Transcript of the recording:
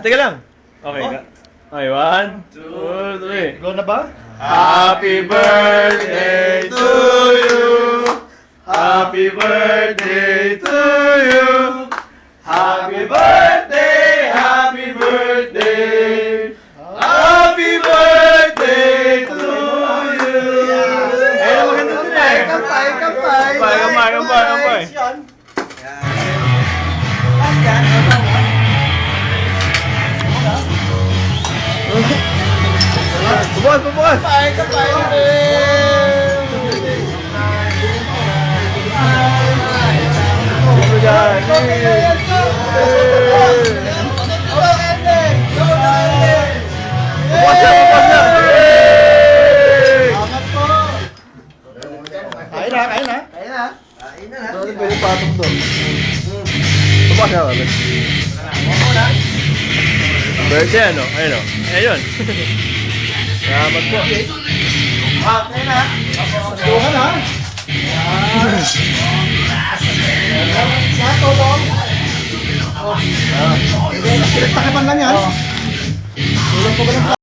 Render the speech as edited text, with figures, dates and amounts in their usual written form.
Teka lang. Okay ka. Okay, 1, 2, 3. Go na ba? Happy birthday to you. Happy birthday to you. Happy birthday, happy birthday. Happy birthday to you. Ayun, maganda din eh. Kampay. Kampay. Bubukas. Kampay. Kain na. Pwede patong doon. Bubukas na ulit. Birthday ano? Ayun o. Ayun. Salamat po. Tuhan ha. Takipan lang yan. Tulong ko ba lang?